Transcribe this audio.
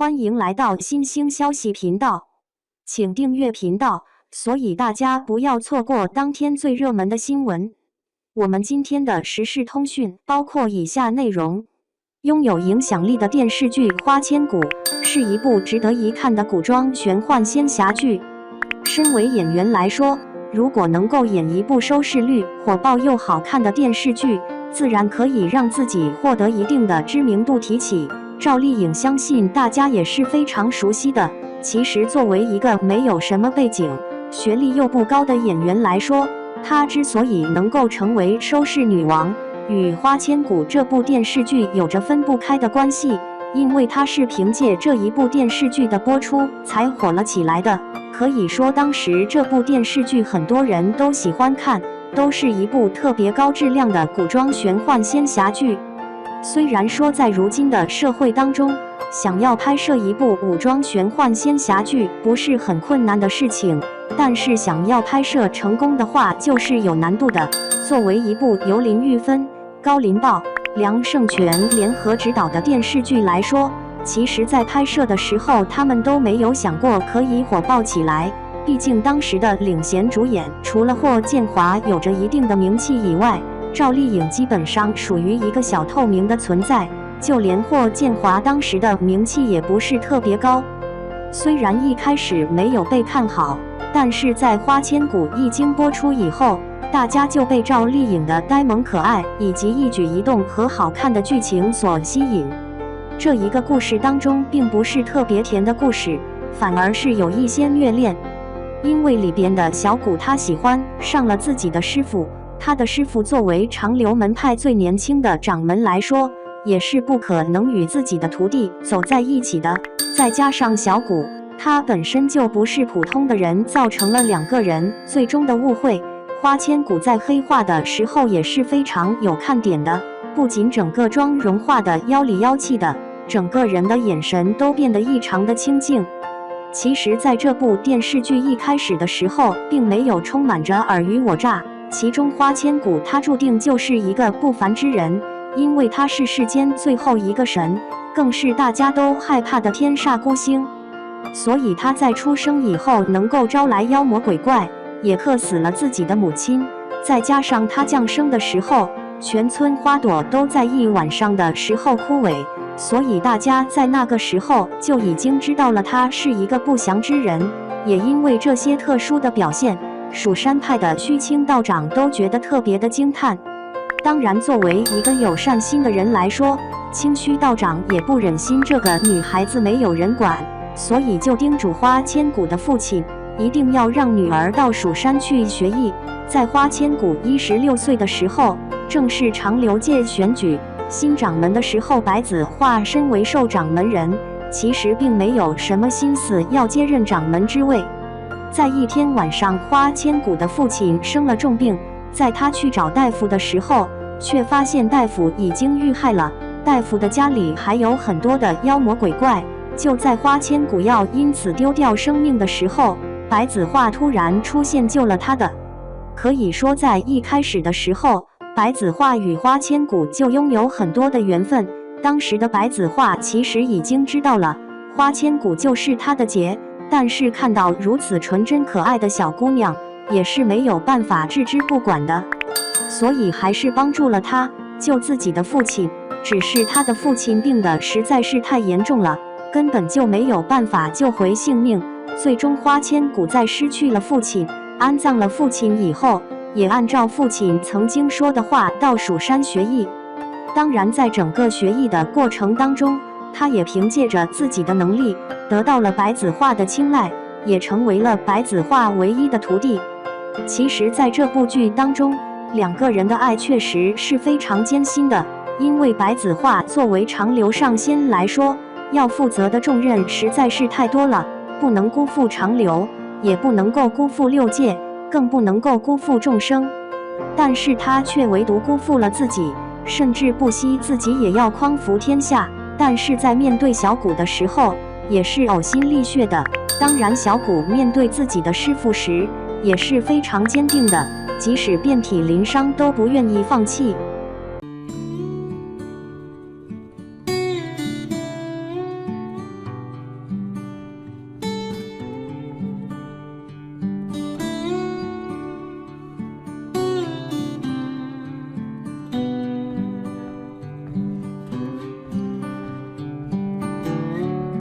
欢迎来到新兴消息频道，请订阅频道，所以大家不要错过当天最热门的新闻。我们今天的时事通讯包括以下内容：拥有影响力的电视剧《花千骨》是一部值得一看的古装玄幻仙侠剧。身为演员来说，如果能够演一部收视率火爆又好看的电视剧，自然可以让自己获得一定的知名度提起。赵丽颖相信大家也是非常熟悉的。其实作为一个没有什么背景、学历又不高的演员来说，她之所以能够成为收视女王，与《花千骨》这部电视剧有着分不开的关系，因为她是凭借这一部电视剧的播出才火了起来的。可以说当时这部电视剧很多人都喜欢看，都是一部特别高质量的古装玄幻仙侠剧。虽然说在如今的社会当中，想要拍摄一部武装玄幻仙侠剧不是很困难的事情，但是想要拍摄成功的话就是有难度的。作为一部由林玉芬、高林豹、梁圣权联合执导的电视剧来说，其实在拍摄的时候他们都没有想过可以火爆起来。毕竟当时的领衔主演除了霍建华有着一定的名气以外，赵丽颖基本上属于一个小透明的存在，就连霍建华当时的名气也不是特别高。虽然一开始没有被看好，但是在《花千骨》一经播出以后，大家就被赵丽颖的呆萌可爱以及一举一动和好看的剧情所吸引。这一个故事当中并不是特别甜的故事，反而是有一些虐恋。因为里边的小骨他喜欢上了自己的师傅，他的师傅作为长留门派最年轻的掌门来说，也是不可能与自己的徒弟走在一起的。再加上小骨他本身就不是普通的人，造成了两个人最终的误会。花千骨在黑化的时候也是非常有看点的，不仅整个妆容化的妖里妖气的，整个人的眼神都变得异常的清静。其实在这部电视剧一开始的时候并没有充满着尔虞我诈，其中花千骨他注定就是一个不凡之人，因为他是世间最后一个神，更是大家都害怕的天煞孤星。所以他在出生以后能够招来妖魔鬼怪，也克死了自己的母亲。再加上他降生的时候，全村花朵都在一晚上的时候枯萎，所以大家在那个时候就已经知道了他是一个不祥之人。也因为这些特殊的表现，蜀山派的虚清道长都觉得特别的惊叹。当然作为一个有善心的人来说，清虚道长也不忍心这个女孩子没有人管，所以就叮嘱花千骨的父亲一定要让女儿到蜀山去学艺。在花千骨16岁的时候，正是长留界选举新掌门的时候，白子画身为受掌门人，其实并没有什么心思要接任掌门之位。在一天晚上，花千骨的父亲生了重病，在他去找大夫的时候，却发现大夫已经遇害了，大夫的家里还有很多的妖魔鬼怪。就在花千骨要因此丢掉生命的时候，白子画突然出现救了他的。可以说在一开始的时候，白子画与花千骨就拥有很多的缘分。当时的白子画其实已经知道了花千骨就是他的劫，但是看到如此纯真可爱的小姑娘，也是没有办法置之不管的，所以还是帮助了他救自己的父亲。只是他的父亲病得实在是太严重了，根本就没有办法救回性命。最终花千骨在失去了父亲，安葬了父亲以后，也按照父亲曾经说的话到蜀山学艺。当然在整个学艺的过程当中，他也凭借着自己的能力得到了白子画的青睐，也成为了白子画唯一的徒弟。其实在这部剧当中，两个人的爱确实是非常艰辛的，因为白子画作为长留上仙来说，要负责的重任实在是太多了，不能辜负长留，也不能够辜负六界，更不能够辜负众生。但是他却唯独辜负了自己，甚至不惜自己也要匡扶天下。但是在面对小骨的时候，也是呕心沥血的。当然小骨面对自己的师父时，也是非常坚定的，即使遍体鳞伤都不愿意放弃。